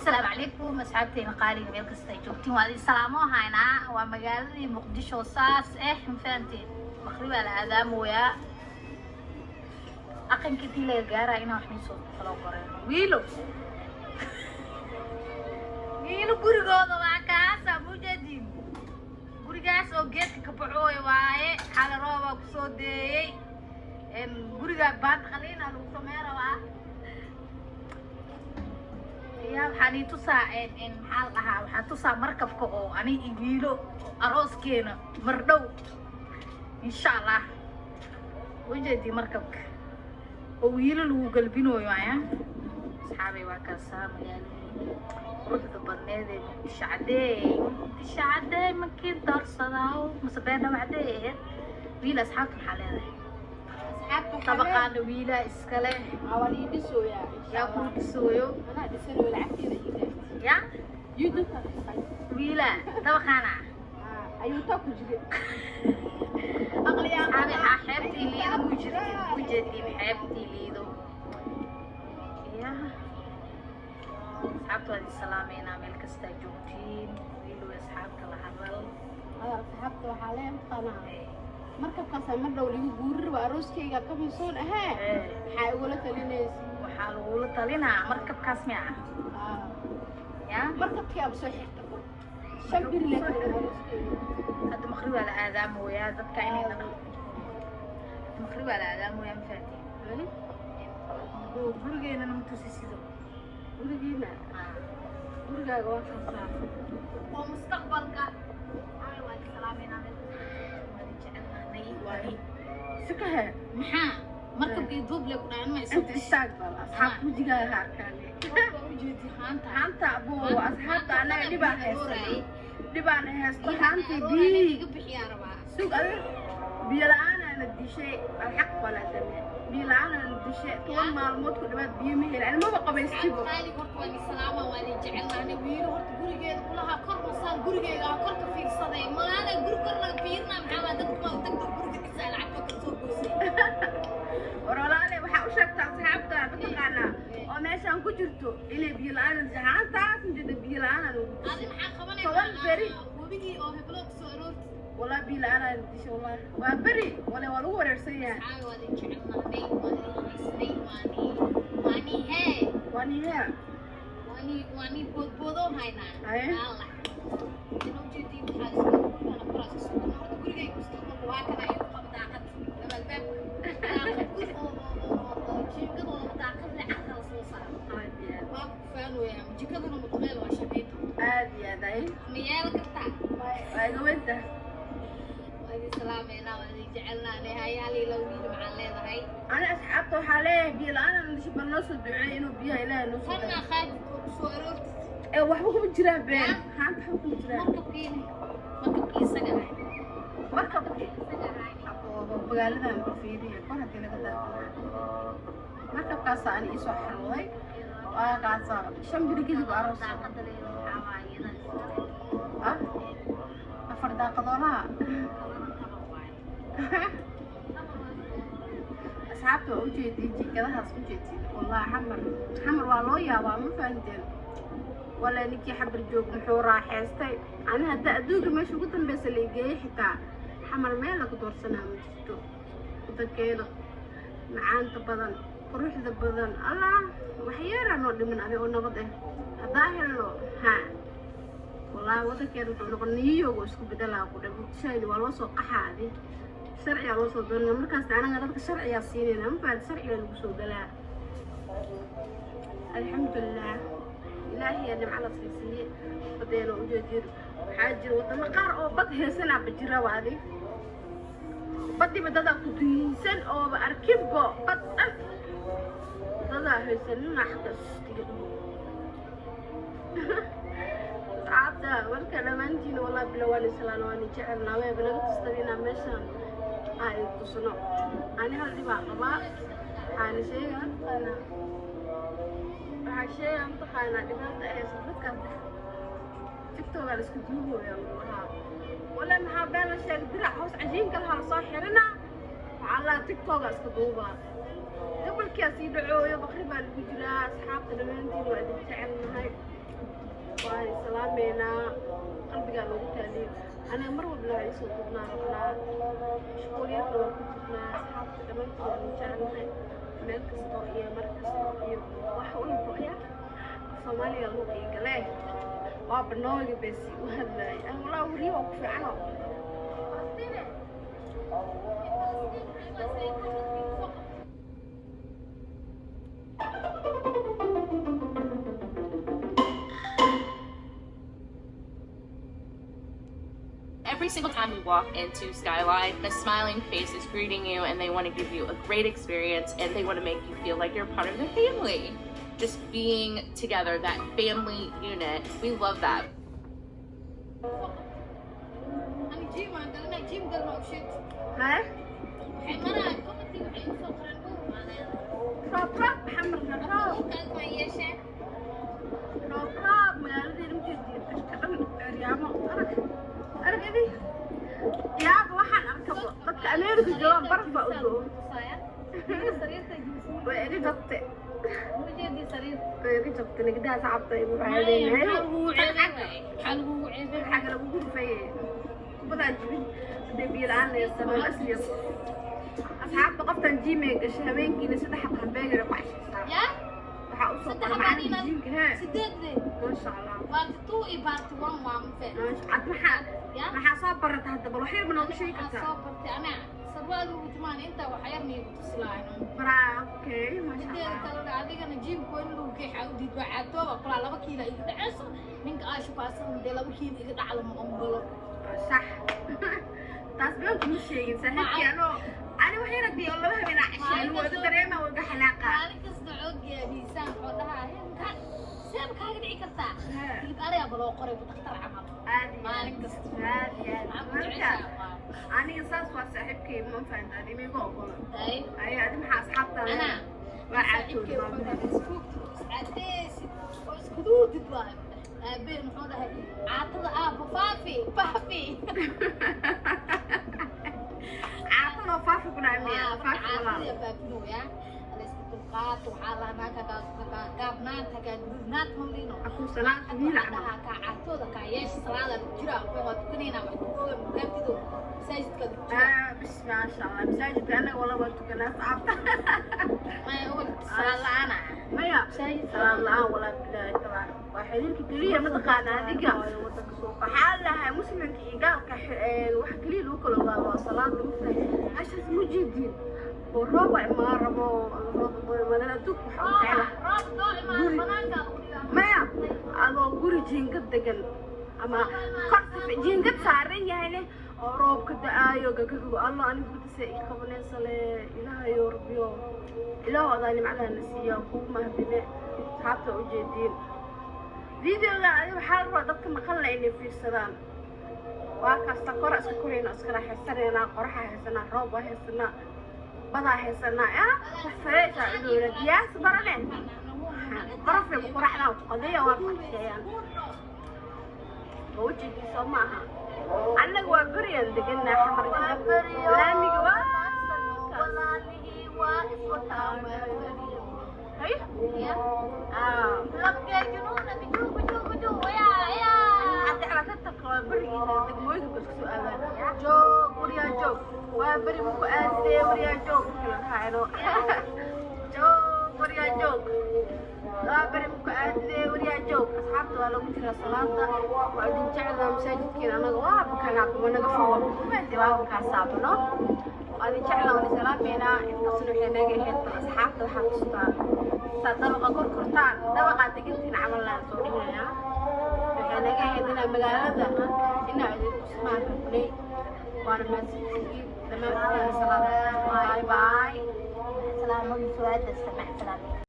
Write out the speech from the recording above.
السلام عليكم أصحابتي مقالي ميل كستا جوجتين وهذه سلامو هاينا ومقالدي مقدشو صاص مفانتين مخربة الآدام ويا أقن كتي لغارة إنا وحني صوت فلو قرين ويلو قرقوضو معكاسا مجدين قرقاس oo geedka ka baxooy waaye xal rooba ku soo deeyay guriga baad qaliin aan u sameeraa يا حني تسا إن حال لها وحتسا مركب كأو أنا يجيلو أروس كينا مردو إن شاء الله وجدي مركبك ويلو لو قلبينو يا أصحابي وكاسام يعني رحت بالنادي شعدي ما كنت درسنا مسبينا بعدين ويلا أصحاب الحلال طبقا ويلا إسكالي awali dhisoya يا كل سويو ana dhisano lacagteeda يا yudu ويلا طبقانا ayuu ta ku jire أصحابي حبتي ليدو وجدي حبتي ليدو يا أصحابتو هذه السلامين عمل كستاجوتين ويلو أصحابك الله حضر saxabta waxa leen qanaa markabkaas ma dhow ligu guurir waa arooskeyga ka miisoon ahaa maxay ugu la talinaysi waxaa lagula talinaa markabkaas miya ya markabkii aad soo xigta shan bir leh hadda maqrib waa la aadaamoyaa dadka inayna maqrib waa la aadaamoyaa mafaati gurigeennana matusi sido gurigiina gurigaaga waa kasaa oo mustaqbalka ay waa salaameynaa sikahe maxaa markabkii duuble ku dhaan ma inta istaag bal asxaab wajigaaga harkaane haanta abuu asxaabta anaga dhibaan haysto haantii sug biyo la-aanaana dishay alxaq bala dame biyo la-aanaana dishay 10 maalmood ku dhawaad biyo ma heli maba qabaystibo gurigeega kor ka fiirsaday malaana guri kor laga fiirnaa maxaa dadku degdeg guriga dhisay lacag ka soo goosay walaale waxa u sheegtaa asxaabta mataqaanaa oo meeshaan ku jirto inay biyo la-aan jahaantaas inta biyo la-aan adi maxaa qabanay wabigii oo heblo ku soo aroortay والله بيلا أنا بديش والله وبري ولا والله ورسيا واني بودو هاينا الله إنه جدي بحاجة أنا براس أنا هرت قولي كستونا وهكذا يبقى بتاعت لما الباب جيب كده بتاعت لعقل صوصة ما فعلوا يا مجي كده مطمئن وشبيته عادي يا داي ميال كتاع أيوة وأنت هذه سلامينا وهذه جعلنا نهاية علي لو مين مع الليلة هاي أنا أسحبته حاليه بيلا أنا نشوف النص الدعين وبيها إلى النص خلنا خالد صورت إيه وحبكم الجراب بين هانت حبكم الجراب مركب سجن مركب أبو بقالنا نفيدي كون هدي لك مركب كاسة أنا إيش حلوي وكاسة شم بريكي بعرس أفرد قضاها أصحابته وجدي كذا هاس وجدي والله حمر والله يا ما فهمتين ولا نكي حبر جوج محورة حيستي أنا هدا أدوق ماشي قلت بس اللي جاي حتى حمر مالك دور سنة مجتو وذكينا معان تبضن روح ذبضن الله وحيرة نودي من أبي ونبضه هذا له ها والله وذكينا نغنيه واسكو بدلا وده بتشايل والله سوق حادي شرعي الله صدقني مركز أنا قررت شرعي السنين ما بعد شرعي الوسود لا الحمد لله إلهي أنا على سيسية بدينا وجدير حاجر وتمقار أو بده سنة بجرا وهذه بدي بدأ كتيسن أو بأركبه بدأ هيسن نحكي عبدا والكلام أنتي والله بلوان سلام واني جعلنا ويبنا تستوينا مشان هاي تصنع أنا هالدي بقى أنا شيء أنا عشان أمتحانا لماذا أصدقك تيك توك على سكتوه يا الله ولا محابين الشيء درع حوس عجين كلها صاحرنا على تيك توك على سكتوه قبل كاس يدعو يا بخربان البجرة أصحاب تلمنتين وعد تعلم هاي salaameynaa qalbigaa loogu taaliyo aniga mar walba waxay soo dubnaa rabnaa mashquuliyadna waa ku jirnaa asxaabta dhammaantood jecelnahay meel kastoo iyo mar kastoo iyo wax walba ya soomaaliga lagu qiigale waa banooga besi u hadlaay walaa wariyo waa ku fiicano Every single time you walk into Skyline, a smiling face is greeting you and they want to give you a great experience and they want to make you feel like you're part of their family. Just being together, that family unit, we love that. ها راب محمد راب magaaladii riyamo arag idi yaaba waxaan arkabo dadka Ameerika joogan baraf baa u dhow way iga jabtay iga jabtay nigdaas cabtay waxay leeyahay xaga lagu gurfay badan jibin deebiilaan ay sameeyay asliya asxaabta qoftan jiimay gashay habeenkiina saddex hambeegar ku cashaysaa ya waxa u soo qornaa jiimka ha sideedde ma sha Allah baarti 2 iyo baarti 1 waa mafee cad maxaa soo barata hadda bal waxyar ma noogu sheegi kartaa soo bartay ana sarwaal ugu timaan inta wax yar niyo tuslaayno bara okay ma sha sideed Allah kale adigana jiimku in lagu geexay u diid waa caatooba kula 2 kiilo iga dhacayso ninka aashu baasan de 2 kiilo iga dhacdo ma ongolo صح taas baan ku sheegay saaxiibkii ani waxay rabbi oo laba habeen casheen wada dareema wada xalaaqa maalin kasta xooggeeda miisaan wuxuu dhahaa hinka seeb kaaga dhici kartaa hilib ariga baloo qoray dhakhtar camal maalin kasta aniga saas waa saaxiibkii ma fahantaa imiga ogola ay adi maxaa asxaabtaada ana waa caatooda oo isku duudid baa aabeen muxuu dhahay caatada aabba faafi caatada faafi ku dhahay miya faafi caatada faafino ya alayska dulqaad waxaa lahanaa kaga gaabnaanta kaga gudubnaad mamlino aku salaad wiil camal ka caatooda ka yeesha salaada ku jira waa tukanayna wax ku ooyo mugaabtido masaajidka ku jira بسم الله ما شاء الله مساجد أنا والله بتوكل صعب ما يقول صلاة أنا ما يا صلاة ولا بلا طبعا وحيدين كتير ما تقعنا هذيك وحالها مسلم كيجا واحد كليل وكل الله صلاة عشان اسمه جديد والرابع ما ربوا ما أنا دوك محمد على ما يا أنا أقول جين قد دقل أما كرت جين قد صارين يعني روب كده جاكو الله أنا قلت سئي قبل صلاة إله يا ربي إله هذا اللي معنا نسيه خوب ما هدينا حتى وجدين فيديو لا بحال ضبط مقلة إني في السلام وكاستا قرأ سكورين أسكرا حسنا قرحة حسنا روبة حسنا بضع حسنا يا فريسة عدولة دياس برلين قرف قرحنا وقضية وقضية وجدي سماها أنا وبريان دقنا حمر لا ميجوا ولا نيجي واسوتام هاي يا لقى جنون بجو يا حتى على تتقى بريان دقموي بس سؤال جو بريا جو وبري مكو أسي بريا جو كلا هايرو جو بريا جو بري مكو أسي بريا جو أصحابته ولا مجرى صلاة وعدين جعلنا مساجد كنا أنا جواب كان عقب أنا قفوا ما جواب كان صعبنا وعدين جعلنا ونسلام بينا إتصلوا حين نجي حتى أصحابته وحفظتان صدق أقول كرتان دبقة تجدين عملنا صورنا يا حين نجي حدنا مجالنا إن عدين اسمع لي وأنا ما سيجي لما نسلام باي باي سلام سؤال السماح سلام